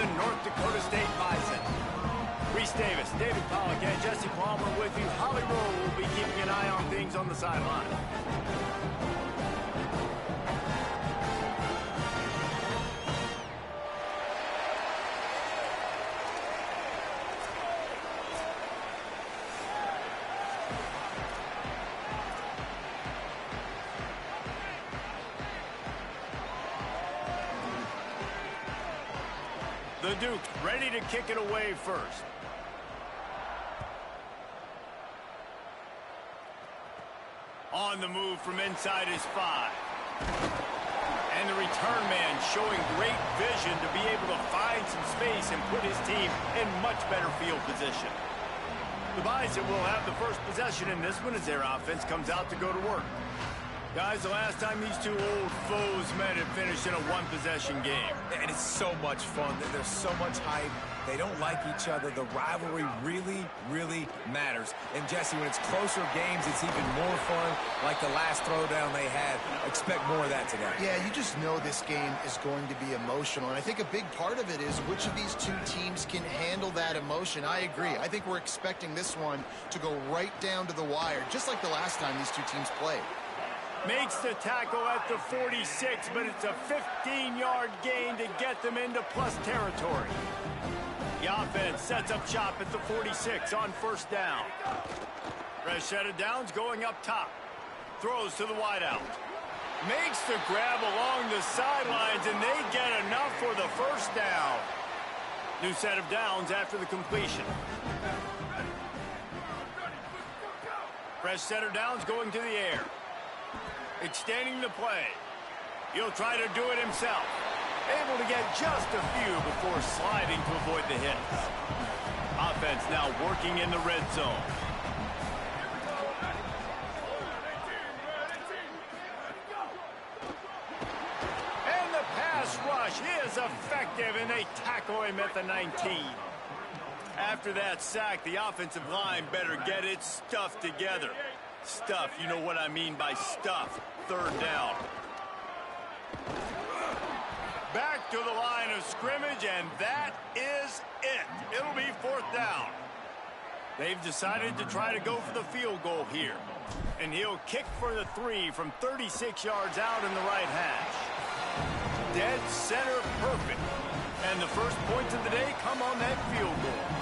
the North Dakota State Bison. Reese Davis, David Pollock, and Jesse Palmer with you. Holly Rowe will be keeping an eye on things on the sideline. The Duke ready to kick it away first. On the move from inside his 5. And the return man showing great vision to be able to find some space and put his team in much better field position. The Bison will have the first possession in this one as their offense comes out to go to work. Guys, the last time these two old foes met, it finished in a one-possession game. And it's so much fun. There's so much hype. They don't like each other. The rivalry really, really matters. And, Jesse, when it's closer games, it's even more fun, like the last throwdown they had. Expect more of that today. Yeah, you just know this game is going to be emotional. And I think a big part of it is which of these two teams can handle that emotion. I agree. I think we're expecting this one to go right down to the wire, just like the last time these two teams played. Makes the tackle at the 46, but it's a 15-yard gain to get them into plus territory. The offense sets up shop at the 46 on first down. Fresh set of downs going up top. Throws to the wideout. Makes the grab along the sidelines, and they get enough for the first down. New set of downs after the completion. Fresh set of downs going to the air. Extending the play. He'll try to do it himself. Able to get just a few before sliding to avoid the hits. Offense now working in the red zone. And the pass rush is effective, and they tackle him at the 19. After that sack, the offensive line better get its stuff together. Stuff, you know what I mean by stuff. Third down. Back to the line of scrimmage, and that is it. It'll be fourth down. They've decided to try to go for the field goal here. And he'll kick for the 3 from 36 yards out in the right hash. Dead center perfect. And the first points of the day come on that field goal.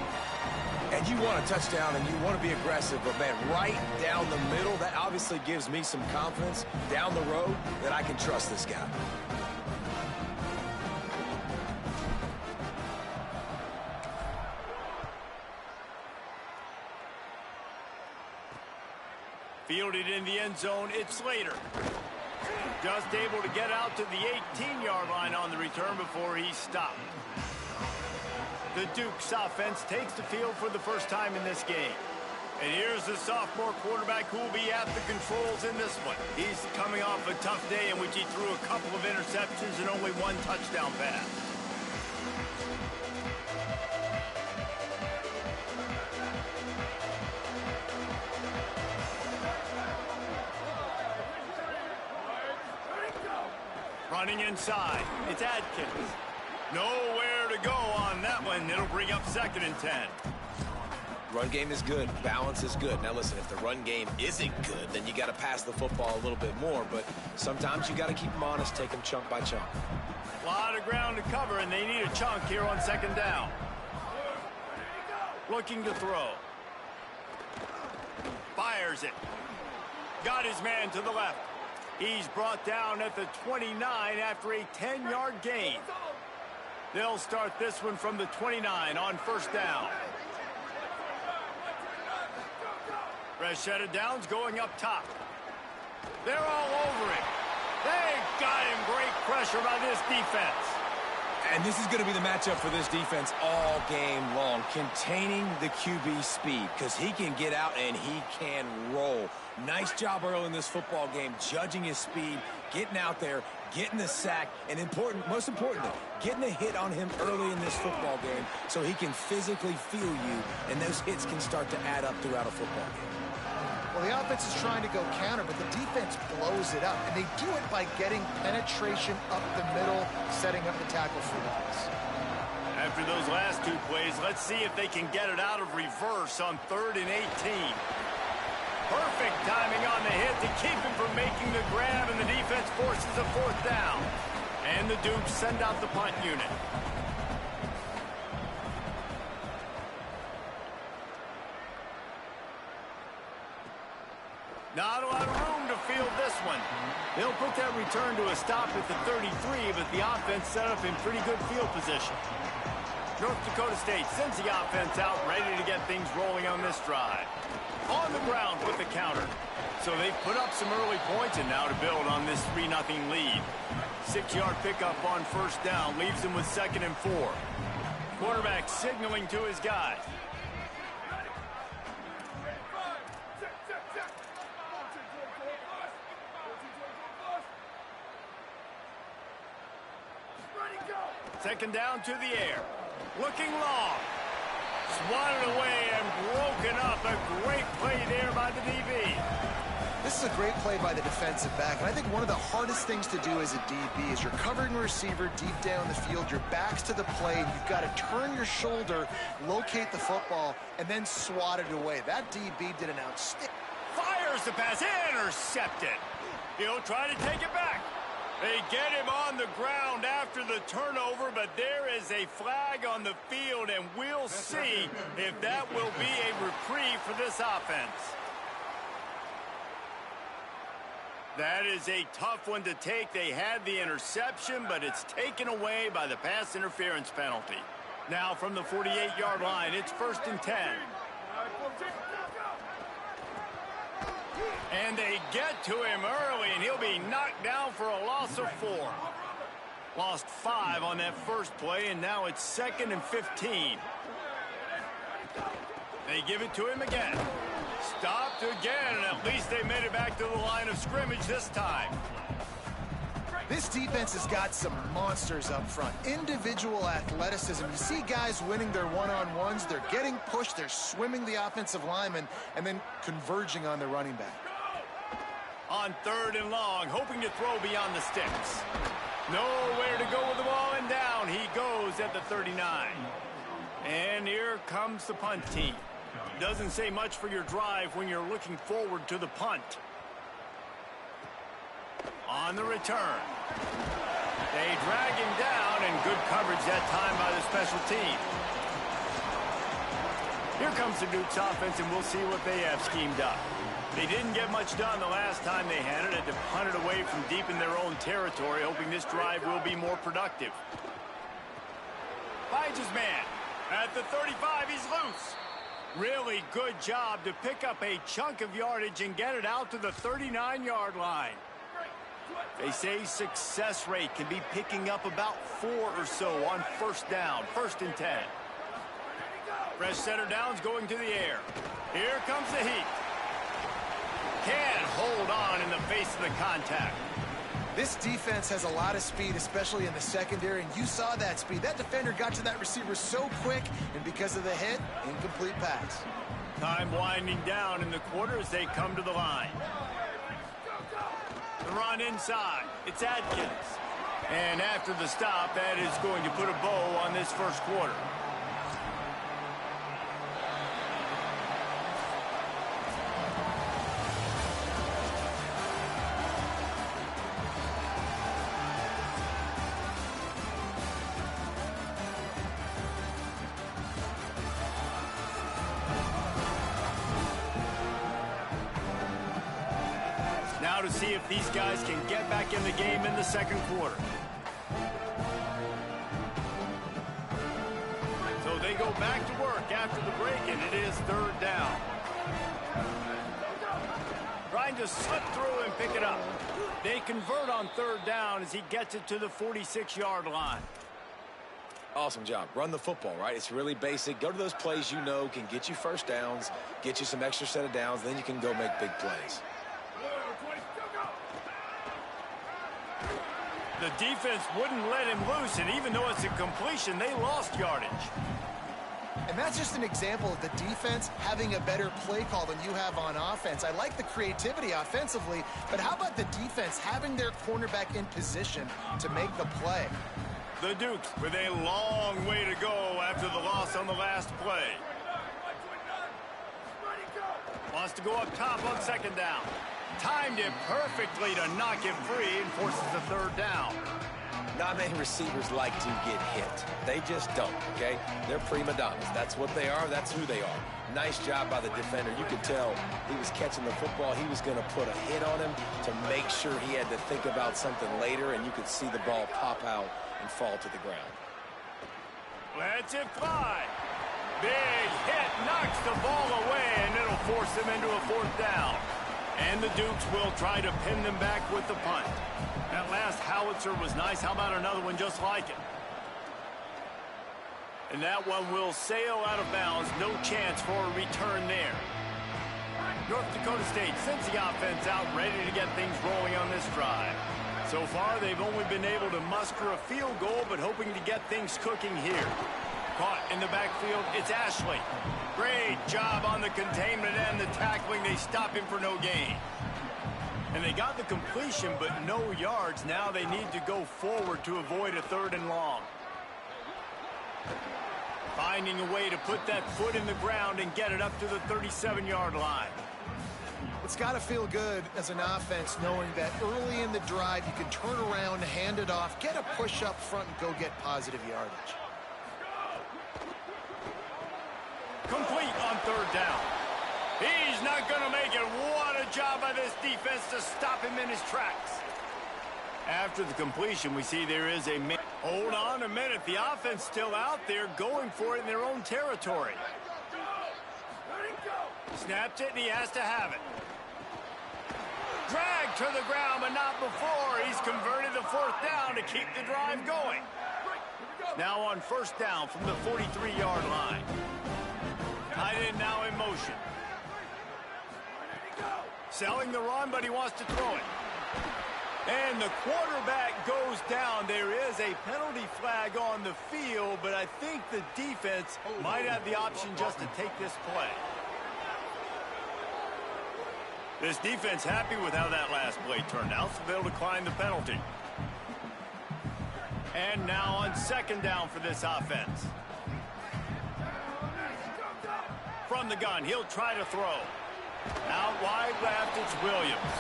And you want a touchdown and you want to be aggressive, but, man, right down the middle, that obviously gives me some confidence down the road that I can trust this guy. Fielded in the end zone, it's Slater. Just able to get out to the 18-yard line on the return before he's stopped. The Duke's offense takes the field for the first time in this game. And here's the sophomore quarterback who will be at the controls in this one. He's coming off a tough day in which he threw a couple of interceptions and only one touchdown pass. Running inside, it's Adkins. Nowhere to go on that one. It'll bring up 2nd and 10. Run game is good. Balance is good. Now, listen, if the run game isn't good, then you got to pass the football a little bit more. But sometimes you got to keep them honest, take them chunk by chunk. A lot of ground to cover, and they need a chunk here on 2nd down. Looking to throw. Fires it. Got his man to the left. He's brought down at the 29 after a 10-yard gain. They'll start this one from the 29 on first down. Fresh set of downs going up top. They're all over it. They got him. Great pressure by this defense. And this is going to be the matchup for this defense all game long. Containing the QB speed, because he can get out and he can roll. Nice job early in this football game, judging his speed, getting out there, getting the sack, and most importantly, getting a hit on him early in this football game so he can physically feel you, and those hits can start to add up throughout a football game. Well, the offense is trying to go counter, but the defense blows it up, and they do it by getting penetration up the middle, setting up the tackle for loss. After those last two plays, let's see if they can get it out of reverse on 3rd and 18. Perfect timing on the hit to keep him from making the grab, and the defense forces a 4th down. And the Dukes send out the punt unit. Not a lot of room to field this one. They'll put that return to a stop at the 33, but the offense set up in pretty good field position. North Dakota State sends the offense out, ready to get things rolling on this drive. On the ground with the counter. So they've put up some early points, and now to build on this 3-0 lead. 6-yard pickup on 1st down leaves them with 2nd and 4. Quarterback signaling to his guys. Second down to the air. Looking long. Swatted away and broken up. A great play there by the DB. This is a great play by the defensive back, and I think one of the hardest things to do as a DB is you're covering a receiver deep down the field, your back's to the play, and you've got to turn your shoulder, locate the football, and then swat it away. That DB did an outstanding. Fires the pass, intercepted. He'll try to take it back. They get him on the ground after the turnover, but there is a flag on the field, and we'll see if that will be a reprieve for this offense. That is a tough one to take. They had the interception, but it's taken away by the pass interference penalty. Now from the 48-yard line, it's 1st and 10. And they get to him early, and he'll be knocked down for a loss of 4. Lost 5 on that first play, and now it's 2nd and 15. They give it to him again. Stopped again, and at least they made it back to the line of scrimmage this time. This defense has got some monsters up front. Individual athleticism. You see guys winning their one-on-ones. They're getting pushed. They're swimming the offensive lineman and then converging on the running back. On 3rd and long, hoping to throw beyond the sticks. Nowhere to go with the ball, and down he goes at the 39. And here comes the punt team. Doesn't say much for your drive when you're looking forward to the punt. On the return. They drag him down, and good coverage that time by the special team. Here comes the Dukes offense, and we'll see what they have schemed up. They didn't get much done the last time they had it. Had to punt it away from deep in their own territory, hoping this drive will be more productive. Finds his man. At the 35, he's loose. Really good job to pick up a chunk of yardage and get it out to the 39-yard line. They say success rate can be picking up about 4 or so on 1st down, 1st and 10. Fresh center downs going to the air. Here comes the heat. Can't hold on in the face of the contact. This defense has a lot of speed, especially in the secondary, and you saw that speed. That defender got to that receiver so quick, and because of the hit, incomplete pass. Time winding down in the quarter as they come to the line. The run inside. It's Adkins. And after the stop, that is going to put a bow on this first quarter. Now to see if these guys can get back in the game in the second quarter. So they go back to work after the break, and it is 3rd down. Trying to slip through and pick it up. They convert on 3rd down as he gets it to the 46-yard line. Awesome job. Run the football, right? It's really basic. Go to those plays you know can get you first downs, get you some extra set of downs, then you can go make big plays. The defense wouldn't let him loose, and even though it's a completion, they lost yardage. And that's just an example of the defense having a better play call than you have on offense. I like the creativity offensively, but how about the defense having their cornerback in position to make the play? The Dukes with a long way to go after the loss on the last play. Wants to go up top on second down. Timed it perfectly to knock it free and forces the third down. Not many receivers like to get hit. They just don't, okay? They're prima donnas. That's what they are. That's who they are. Nice job by the defender. You could tell he was catching the football. He was going to put a hit on him to make sure he had to think about something later, and you could see the ball pop out and fall to the ground. Lets it fly. Big hit, knocks the ball away, and it'll force them into a fourth down. And the Dukes will try to pin them back with the punt. That last howitzer was nice. How about another one just like it? And that one will sail out of bounds. No chance for a return there. North Dakota State sends the offense out, ready to get things rolling on this drive. So far, they've only been able to muster a field goal, but hoping to get things cooking here. Caught in the backfield, it's Ashley. Great job on the containment and the tackling. They stop him for no gain. And they got the completion, but no yards. Now they need to go forward to avoid a third and long. Finding a way to put that foot in the ground and get it up to the 37-yard line. It's got to feel good as an offense knowing that early in the drive you can turn around, hand it off, get a push up front, and go get positive yardage. Complete on third down. He's not going to make it. What a job by this defense to stop him in his tracks. After the completion, we see there is a... Hold on a minute. The offense still out there going for it in their own territory. Snaps it, and he has to have it. Dragged to the ground, but not before. He's converted the fourth down to keep the drive going. Now on first down from the 43-yard line. Tight end now in motion. Selling the run, but he wants to throw it. And the quarterback goes down. There is a penalty flag on the field, but I think the defense might have the option just to take this play. This defense happy with how that last play turned out, so they'll decline the penalty. And now on second down for this offense. From the gun, he'll try to throw. Out wide left, it's Williams.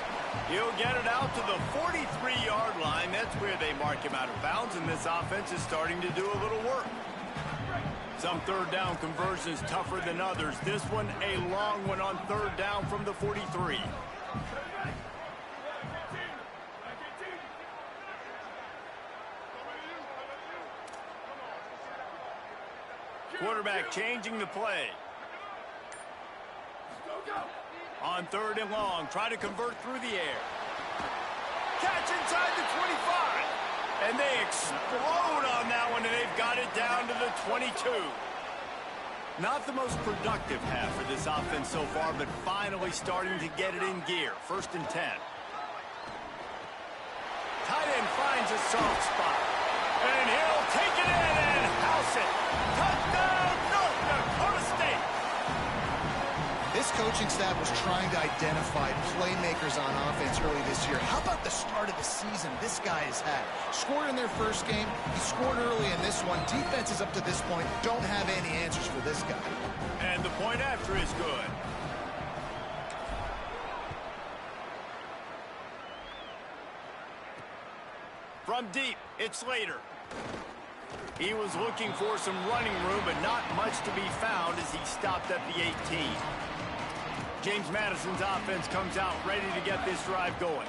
He'll get it out to the 43-yard line. That's where they mark him out of bounds, and this offense is starting to do a little work. Some third down conversions tougher than others. This one, a long one on third down from the 43. Quarterback changing the play. On third and long, try to convert through the air. Catch inside the 25. And they explode on that one, and they've got it down to the 22. Not the most productive half for this offense so far, but finally starting to get it in gear. First and 10. Tight end finds a soft spot. And he'll take it in and house it. Touchdown, North Dakota State. This coaching staff was trying to identify playmakers on offense early this year. How about the start of the season this guy has had? Scored in their first game. He scored early in this one. Defenses up to this point don't have any answers for this guy. And the point after is good. From deep, it's Slater. He was looking for some running room, but not much to be found as he stopped at the 18. James Madison's offense comes out ready to get this drive going.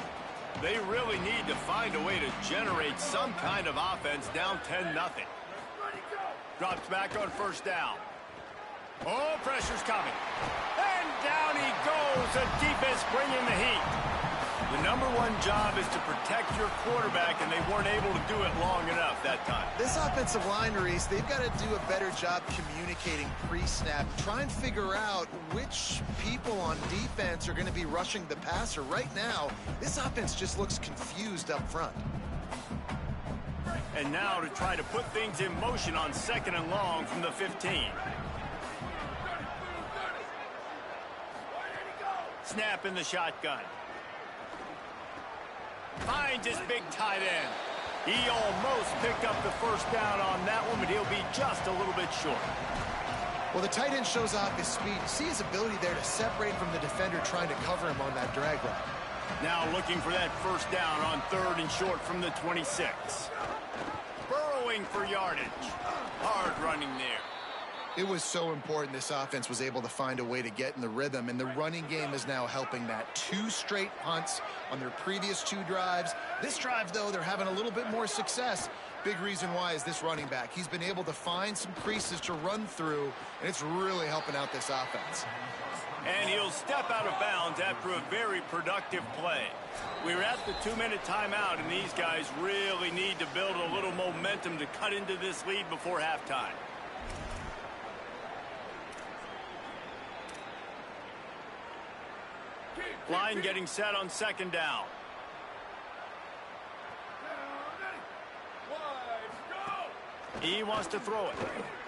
They really need to find a way to generate some kind of offense down 10-0. Drops back on first down. Oh, pressure's coming. And down he goes. The defense bringing the heat. The number one job is to protect your quarterback, and they weren't able to do it long enough that time. This offensive line, Reese, they've got to do a better job communicating pre-snap. Try and figure out which people on defense are going to be rushing the passer. Right now, this offense just looks confused up front. And now to try to put things in motion on second and long from the 15. Snap in the shotgun. Finds his big tight end. He almost picked up the first down on that one, but he'll be just a little bit short. Well, the tight end shows off his speed. See his ability there to separate from the defender trying to cover him on that drag route. Now looking for that first down on 3rd and short from the 26. Burrowing for yardage. Hard running there. It was so important this offense was able to find a way to get in the rhythm, and the running game is now helping that. 2 straight punts on their previous 2 drives. This drive, though, they're having a little bit more success. Big reason why is this running back. He's been able to find some creases to run through, and it's really helping out this offense. And he'll step out of bounds after a very productive play. We're at the 2-minute timeout, and these guys really need to build a little momentum to cut into this lead before halftime. Line getting set on 2nd down. He wants to throw it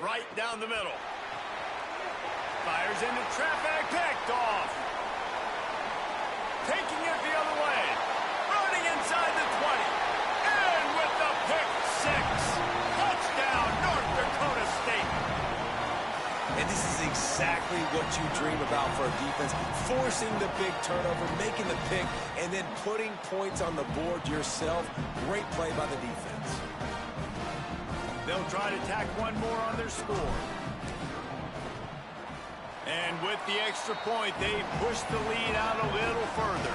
right down the middle. Fires into traffic, picked off. Taking it the other way. Running inside the 20. And with the pick 6. Touchdown, North Dakota State. And this is exactly what you dream about for a defense. Forcing the big turnover, making the pick, and then putting points on the board yourself. Great play by the defense. They'll try to tack one more on their score. And with the extra point, they push the lead out a little further.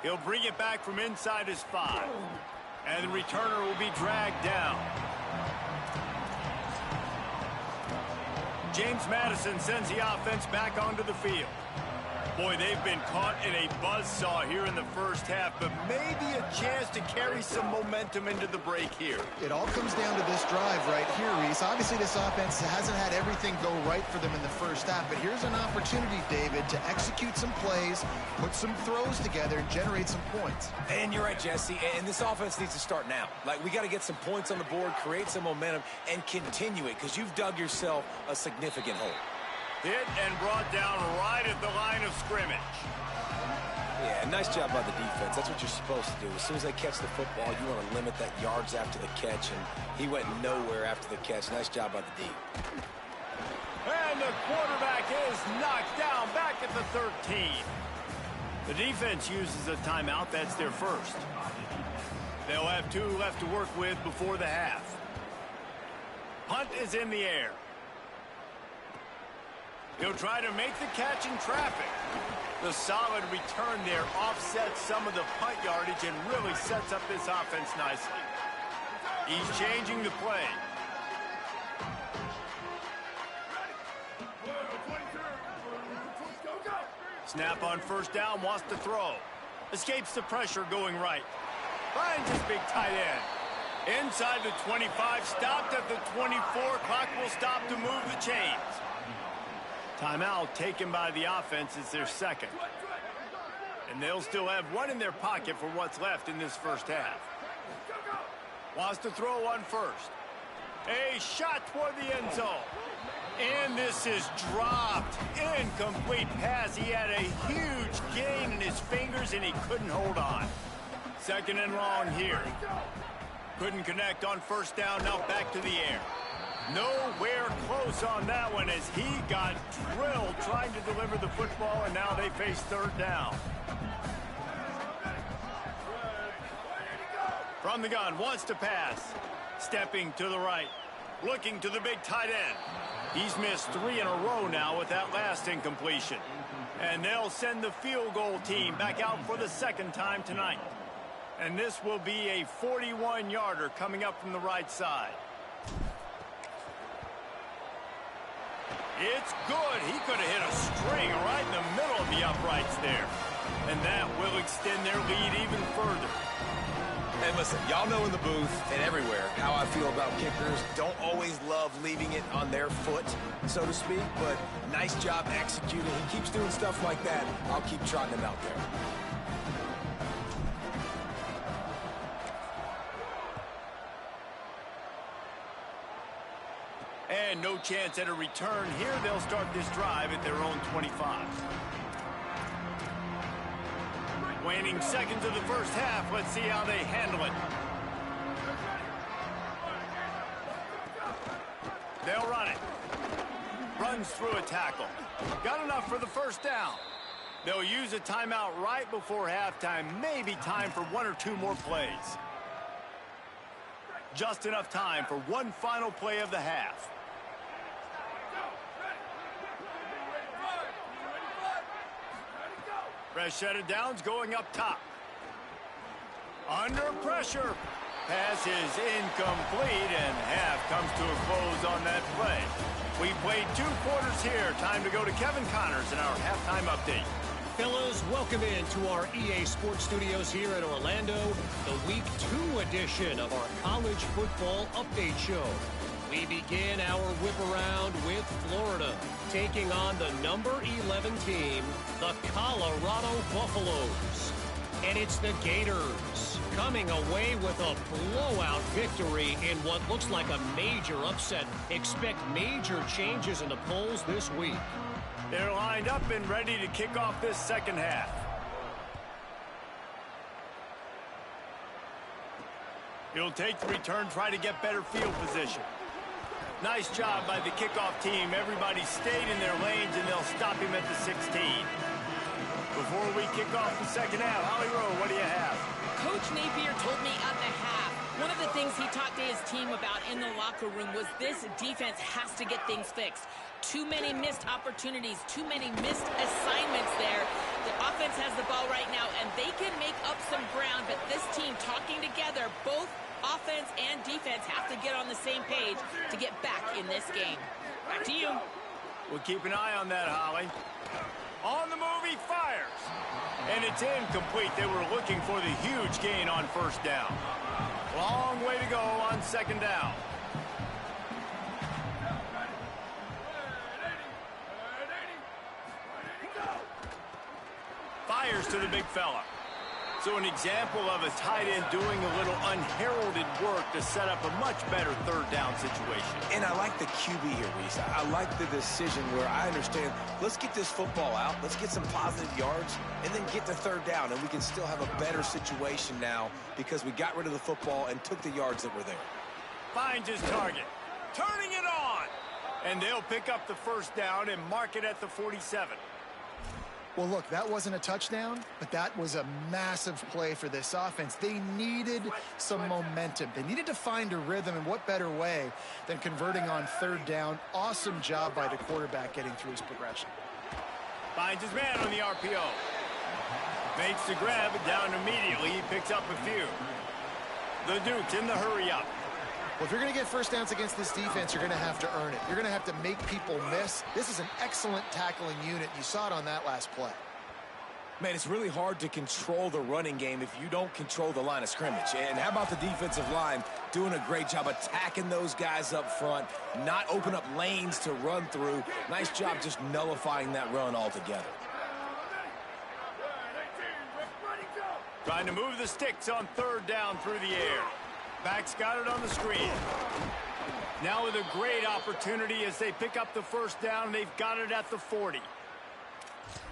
He'll bring it back from inside his 5. And the returner will be dragged down. James Madison sends the offense back onto the field. Boy, they've been caught in a buzzsaw here in the first half, but maybe a chance to carry some momentum into the break here. It all comes down to this drive right here, Reese. Obviously, this offense hasn't had everything go right for them in the first half, but here's an opportunity, David, to execute some plays, put some throws together, and generate some points. And you're right, Jesse, and this offense needs to start now. Like, we got to get some points on the board, create some momentum, and continue it, because you've dug yourself a significant hole. Hit and brought down right at the line of scrimmage. Yeah, nice job by the defense. That's what you're supposed to do. As soon as they catch the football, you want to limit that yards after the catch, and he went nowhere after the catch. Nice job by the D. And the quarterback is knocked down back at the 13. The defense uses a timeout. That's their first. They'll have 2 left to work with before the half. Punt is in the air. He'll try to make the catch in traffic. The solid return there offsets some of the punt yardage and really sets up this offense nicely. He's changing the play. Snap on 1st down, wants to throw. Escapes the pressure going right. Finds his big tight end. Inside the 25, stopped at the 24. Clock will stop to move the chains. Timeout taken by the offense is their second. And they'll still have 1 in their pocket for what's left in this first half. Wants to throw on 1st. A shot toward the end zone. And this is dropped. Incomplete pass. He had a huge gain in his fingers and he couldn't hold on. 2nd and long here. Couldn't connect on 1st down. Now back to the air. Nowhere close on that one as he got drilled trying to deliver the football, and now they face 3rd down. From the gun, wants to pass. Stepping to the right. Looking to the big tight end. He's missed 3 in a row now with that last incompletion. And they'll send the field goal team back out for the 2nd time tonight. And this will be a 41-yarder coming up from the right side. It's good. He could have hit a string right in the middle of the uprights there. And that will extend their lead even further. And listen, y'all know in the booth and everywhere how I feel about kickers. Don't always love leaving it on their foot, so to speak, but nice job executing. He keeps doing stuff like that. I'll keep trotting him out there. And no chance at a return here. They'll start this drive at their own 25. Waning seconds of the first half. Let's see how they handle it. They'll run it. Runs through a tackle. Got enough for the first down. They'll use a timeout right before halftime. Maybe time for one or two more plays. Just enough time for one final play of the half. Fresh set of downs going up top. Under pressure. Pass is incomplete, and half comes to a close on that play. We played 2 quarters here. Time to go to Kevin Connors in our halftime update. Fellas, welcome in to our EA Sports Studios here in Orlando, the Week 2 edition of our college football update show. We begin our whip around with Florida, taking on the number 11 team, the Colorado Buffaloes. And it's the Gators coming away with a blowout victory in what looks like a major upset. Expect major changes in the polls this week. They're lined up and ready to kick off this second half. He'll take the return, try to get better field position. Nice job by the kickoff team. Everybody stayed in their lanes, and they'll stop him at the 16. Before we kick off the second half, Holly Rowe, what do you have? Coach Napier told me at the half, one of the things he talked to his team about in the locker room was this defense has to get things fixed. Too many missed opportunities, too many missed assignments there. The offense has the ball right now, and they can make up some ground, but this team talking together, both offense and defense have to get on the same page to get back in this game. Back to you. We'll keep an eye on that, Holly. On the move, he fires. And it's incomplete. They were looking for the huge gain on first down. Long way to go on second down. Fires to the big fella. So an example of a tight end doing a little unheralded work to set up a much better third down situation. And I like the QB here, Reese. I like the decision where I understand, let's get this football out, let's get some positive yards, and then get to third down, and we can still have a better situation now because we got rid of the football and took the yards that were there. Finds his target. Turning it on. And they'll pick up the first down and mark it at the 47. Well, look, that wasn't a touchdown, but that was a massive play for this offense. They needed some momentum. They needed to find a rhythm, and what better way than converting on third down. Awesome job by the quarterback getting through his progression. Finds his man on the RPO. Makes the grab, down immediately. He picks up a few. The Duke's in the hurry up. Well, if you're going to get first downs against this defense, you're going to have to earn it. You're going to have to make people miss. This is an excellent tackling unit. You saw it on that last play. Man, it's really hard to control the running game if you don't control the line of scrimmage. And how about the defensive line doing a great job attacking those guys up front, not open up lanes to run through. Nice job just nullifying that run altogether. Trying to move the sticks on third down through the air. Back's got it on the screen. Now with a great opportunity as they pick up the first down. They've got it at the 40.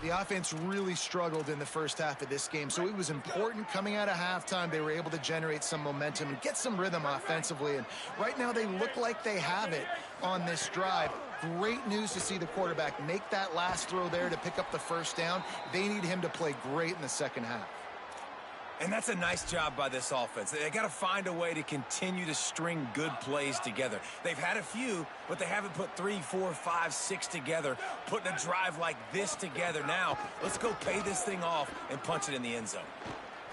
The offense really struggled in the first half of this game, so it was important coming out of halftime. They were able to generate some momentum and get some rhythm offensively, and right now they look like they have it on this drive. Great news to see the quarterback make that last throw there to pick up the first down. They need him to play great in the second half. And that's a nice job by this offense. They got to find a way to continue to string good plays together. They've had a few, but they haven't put 3, 4, 5, 6 together, putting a drive like this together. Now, let's go pay this thing off and punch it in the end zone.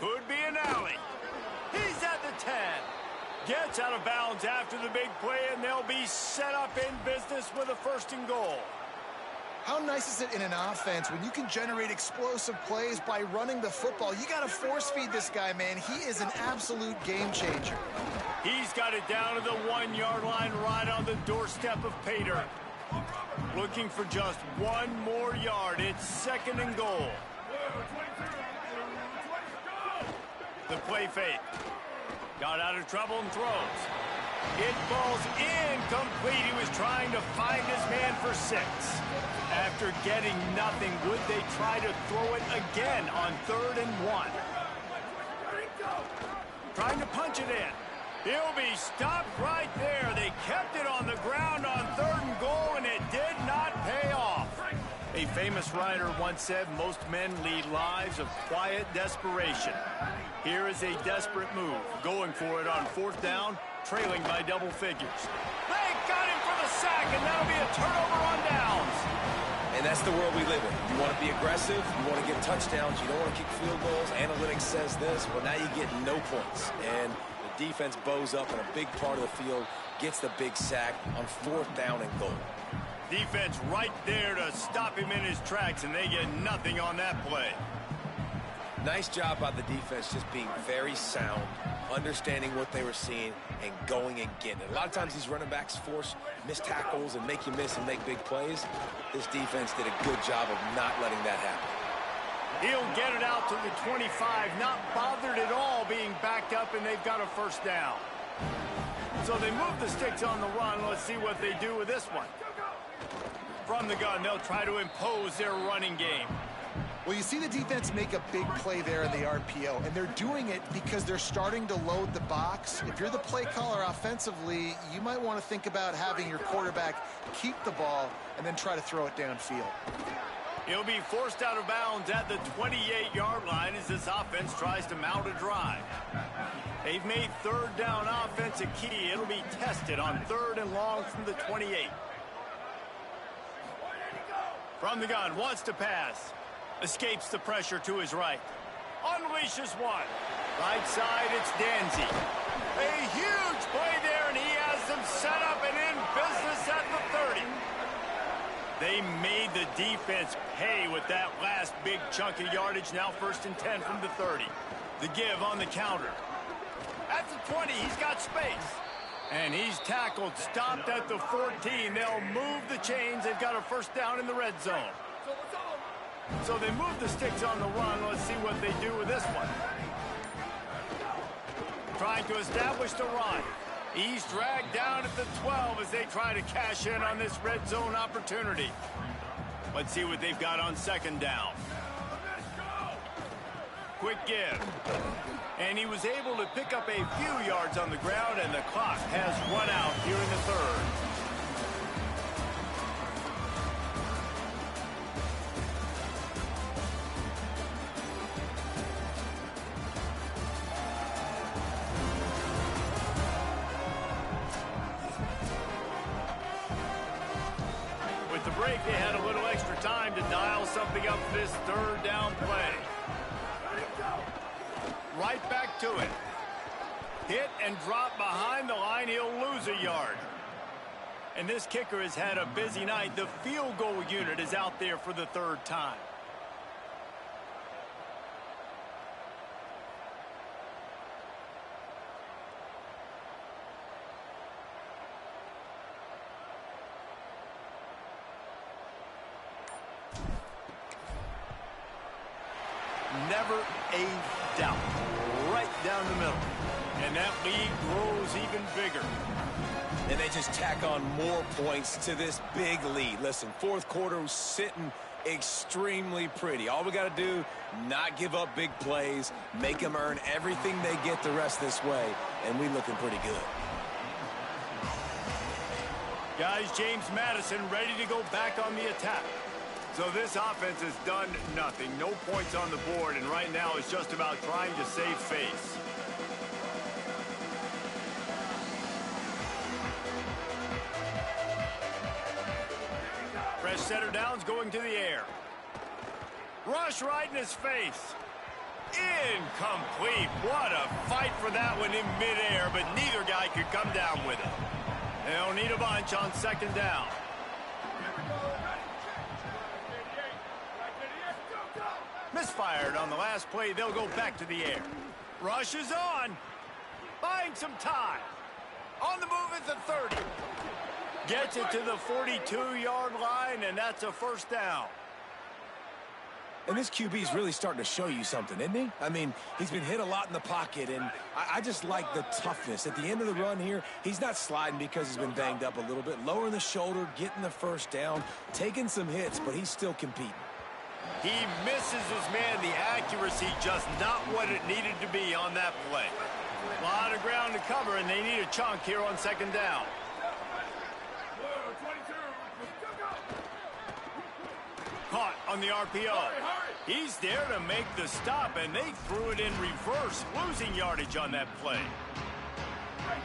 Could be an alley. He's at the 10. Gets out of bounds after the big play, and they'll be set up in business with a first and goal. How nice is it in an offense when you can generate explosive plays by running the football? You got to force feed this guy, man. He is an absolute game changer. He's got it down to the 1-yard line right on the doorstep of Pater. Looking for just one more yard. It's second and goal. The play fake. Got out of trouble and throws. It falls incomplete. He was trying to find his man for 6. After getting nothing, would they try to throw it again on 3rd and 1? Trying to punch it in. He'll be stopped right there. They kept it on the ground on 3rd and goal, and it did not pay off. A famous writer once said, most men lead lives of quiet desperation. Here is a desperate move, going for it on 4th down, trailing by double figures. They got him for the sack, and that'll be a turnover on downs. And that's the world we live in. You want to be aggressive, you want to get touchdowns, you don't want to kick field goals. Analytics says this, well, now you get no points. And the defense bows up in a big part of the field, gets the big sack on 4th down and goal. Defense right there to stop him in his tracks, and they get nothing on that play. Nice job by the defense just being very sound, understanding what they were seeing, and going and getting it. A lot of times these running backs force missed tackles and make you miss and make big plays. This defense did a good job of not letting that happen. He'll get it out to the 25, not bothered at all being backed up, and they've got a 1st down. So they move the sticks on the run. Let's see what they do with this one. From the gun, they'll try to impose their running game. Well, you see the defense make a big play there in the RPO, and they're doing it because they're starting to load the box. If you're the play caller offensively, you might want to think about having your quarterback keep the ball and then try to throw it downfield. He'll be forced out of bounds at the 28-yard line as this offense tries to mount a drive. They've made 3rd down offense a key. It'll be tested on 3rd and long from the 28. From the gun, wants to pass. Escapes the pressure to his right. Unleashes one. Right side, it's Danzy. A huge play there, and he has them set up and in business at the 30. They made the defense pay with that last big chunk of yardage. Now 1st and 10 from the 30. The give on the counter. At the 20, he's got space. And he's tackled, stopped at the 14. They'll move the chains. They've got a 1st down in the red zone. So they move the sticks on the run. Let's see what they do with this one. Trying to establish the run. He's dragged down at the 12 as they try to cash in on this red zone opportunity. Let's see what they've got on 2nd down. Quick give. And he was able to pick up a few yards on the ground, and the clock has run out here in the 3rd. With the break, they had a little extra time to dial something up for this 3rd down play. Right back to it. Hit and drop behind the line. He'll lose a yard. And this kicker has had a busy night. The field goal unit is out there for the 3rd time. Never a doubt. Right down the middle. And that lead grows even bigger. And they just tack on more points to this big lead. Listen, 4th quarter was sitting extremely pretty. All we got to do, not give up big plays, make them earn everything they get the rest this way, and we looking pretty good. Guys, James Madison ready to go back on the attack. So this offense has done nothing. No points on the board, and right now it's just about trying to save face. Fresh center downs going to the air. Rush right in his face. Incomplete. What a fight for that one in midair, but neither guy could come down with it. They'll need a bunch on 2nd down. Misfired on the last play. They'll go back to the air. Rush is on. Buying some time. On the move at the 30. Gets it to the 42-yard line, and that's a 1st down. And this QB's really starting to show you something, isn't he? I mean, he's been hit a lot in the pocket, and I just like the toughness. At the end of the run here, he's not sliding because he's been banged up a little bit. Lowering the shoulder, getting the first down, taking some hits, but he's still competing. He misses his man. The accuracy just not what it needed to be on that play. A lot of ground to cover, and they need a chunk here on second down. Caught on the RPO. He's there to make the stop, and they threw it in reverse, losing yardage on that play.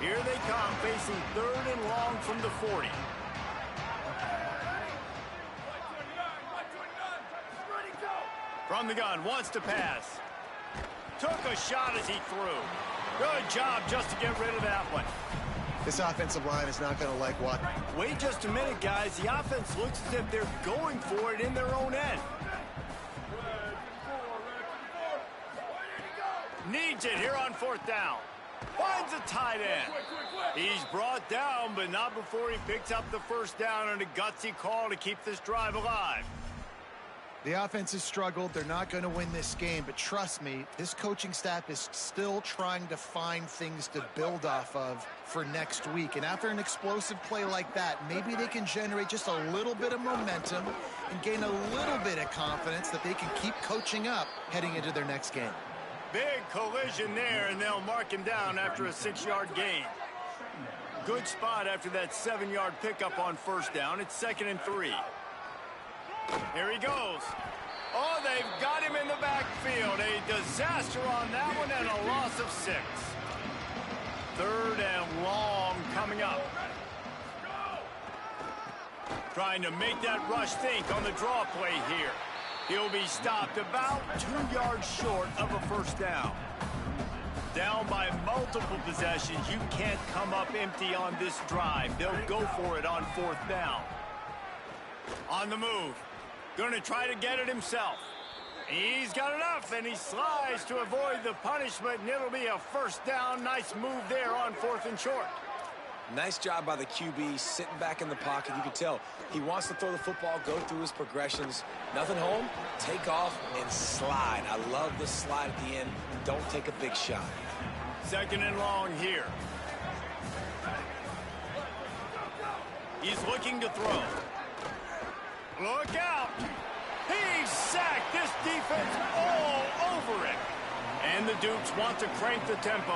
Here they come, facing 3rd and long from the 40. From the gun, wants to pass. Took a shot as he threw. Good job just to get rid of that one. This offensive line is not going to like what. Wait just a minute, guys. The offense looks as if they're going for it in their own end. Needs it here on 4th down. Finds a tight end. He's brought down, but not before he picks up the first down on a gutsy call to keep this drive alive. The offense has struggled. They're not going to win this game, but trust me, this coaching staff is still trying to find things to build off of for next week. And after an explosive play like that, maybe they can generate just a little bit of momentum and gain a little bit of confidence that they can keep coaching up heading into their next game. Big collision there, and they'll mark him down after a 6-yard gain. Good spot after that 7-yard pickup on first down. It's 2nd and 3. Here he goes. Oh, they've got him in the backfield. A disaster on that one and a loss of 6. 3rd and long coming up. Trying to make that rush think on the draw play here. He'll be stopped about 2 yards short of a first down. Down by multiple possessions. You can't come up empty on this drive. They'll go for it on 4th down. On the move. Going to try to get it himself. He's got enough, and he slides to avoid the punishment, and it'll be a first down. Nice move there on 4th and short. Nice job by the QB, sitting back in the pocket. You can tell he wants to throw the football, go through his progressions. Nothing home, take off, and slide. I love the slide at the end. Don't take a big shot. 2nd and long here. He's looking to throw. Look out! He's sacked. This defense all over it. And the Dukes want to crank the tempo.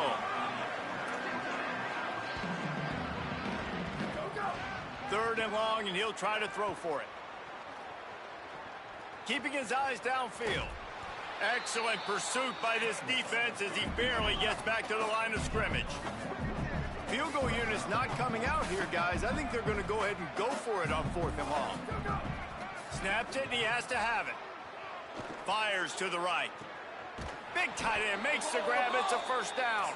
3rd and long, and he'll try to throw for it. Keeping his eyes downfield. Excellent pursuit by this defense as he barely gets back to the line of scrimmage. Field goal unit's not coming out here, guys. I think they're going to go ahead and go for it on 4th and long. Snaps it, and he has to have it. Fires to the right. Big tight end makes the grab. It's a first down.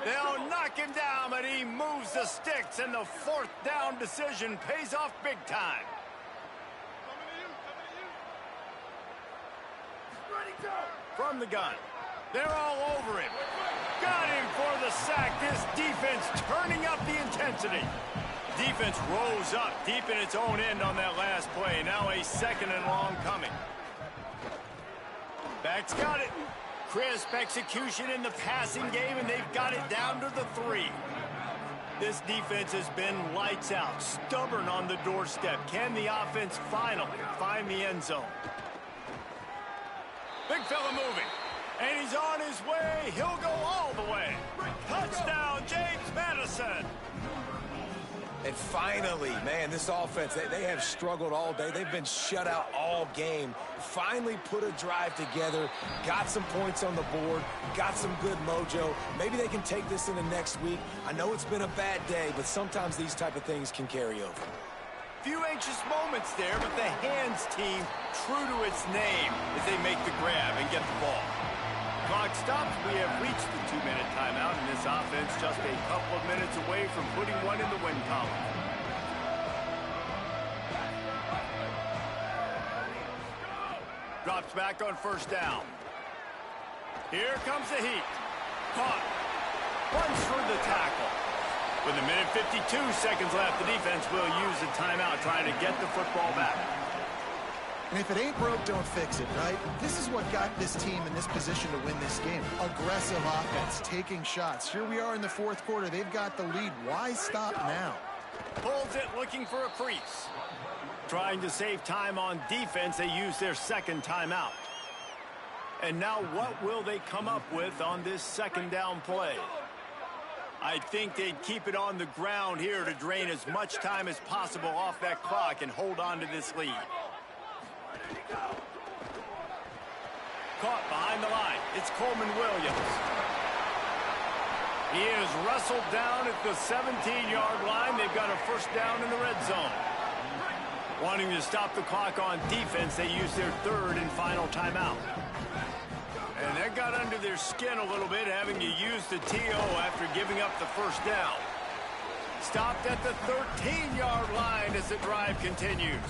They'll knock him down, but he moves the sticks, and the 4th down decision pays off big time. From the gun. They're all over him. Got him for the sack. This defense turning up the intensity. Defense rose up deep in its own end on that last play. Now a 2nd and long coming. Back's got it. Crisp execution in the passing game, and they've got it down to the 3. This defense has been lights out, stubborn on the doorstep. Can the offense finally find the end zone? Big fella moving, and he's on his way. He'll go all the way. Touchdown, James Madison. And finally, man, this offense, they have struggled all day. They've been shut out all game. Finally put a drive together, got some points on the board, got some good mojo. Maybe they can take this into next week. I know it's been a bad day, but sometimes these type of things can carry over. Few anxious moments there, but the hands team true to its name as they make the grab and get the ball. Clock stops. We have reached the 2-minute timeout, and this offense just a couple of minutes away from putting one in the win column. Drops back on first down. Here comes the heat. Caught. Runs through the tackle. With a minute 52 seconds left, the defense will use a timeout trying to get the football back. And if it ain't broke, don't fix it, right? This is what got this team in this position to win this game. Aggressive offense, taking shots. Here we are in the fourth quarter. They've got the lead. Why stop now? Pulls it, looking for a crease. Trying to save time on defense, they use their second timeout. And now what will they come up with on this second down play? I think they'd keep it on the ground here to drain as much time as possible off that clock and hold on to this lead. Caught behind the line. It's Coleman Williams. He is wrestled down at the 17-yard line. They've got a first down in the red zone. Wanting to stop the clock on defense, they use their third and final timeout. And that got under their skin a little bit, having to use the TO after giving up the first down. Stopped at the 13-yard line as the drive continues.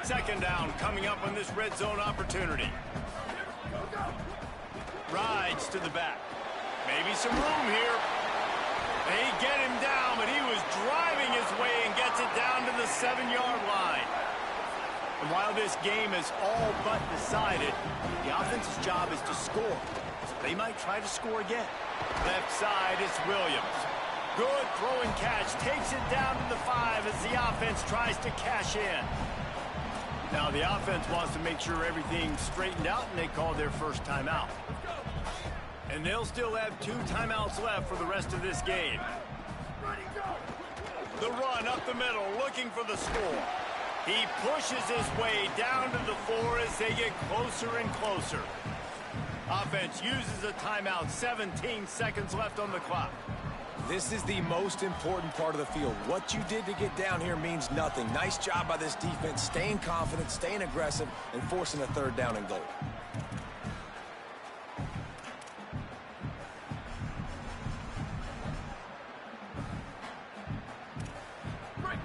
Second down coming up on this red zone opportunity. Rides to the back. Maybe some room here. They get him down, but he was driving his way and gets it down to the 7-yard line. And while this game is all but decided, the offense's job is to score. So they might try to score again. Left side is Williams. Good throw and catch. Takes it down to the 5 as the offense tries to cash in. Now the offense wants to make sure everything's straightened out, and they call their first timeout. And they'll still have 2 timeouts left for the rest of this game. The run up the middle, looking for the score. He pushes his way down to the 4 as they get closer and closer. Offense uses a timeout, 17 seconds left on the clock. This is the most important part of the field. What you did to get down here means nothing. Nice job by this defense, staying confident, staying aggressive, and forcing a third down and goal.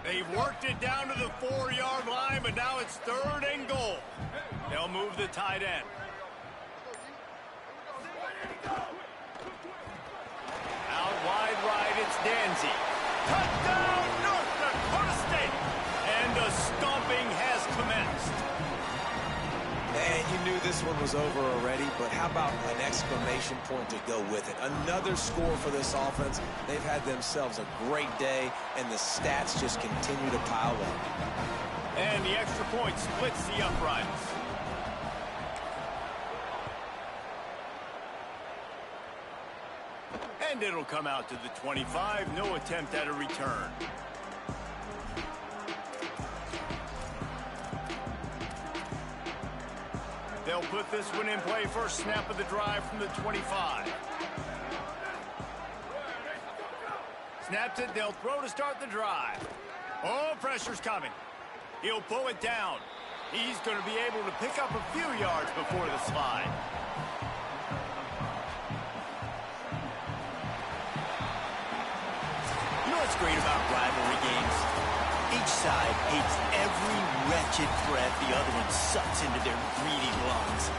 They've worked it down to the 4-yard line, but now it's third and goal. They'll move the tight end. Out wide right, it's Danzy. Touchdown, North Dakota State! And the stomping has commenced. And you knew this one was over already, but how about an exclamation point to go with it? Another score for this offense. They've had themselves a great day, and the stats just continue to pile up. And the extra point splits the uprights. And it'll come out to the 25. No attempt at a return. They'll put this one in play. First snap of the drive from the 25. Snaps it. They'll throw to start the drive. Oh, pressure's coming. He'll pull it down. He's going to be able to pick up a few yards before the slide. You know what's great about rivalry games? Each side hates every wretched breath the other one sucks into their greedy lungs.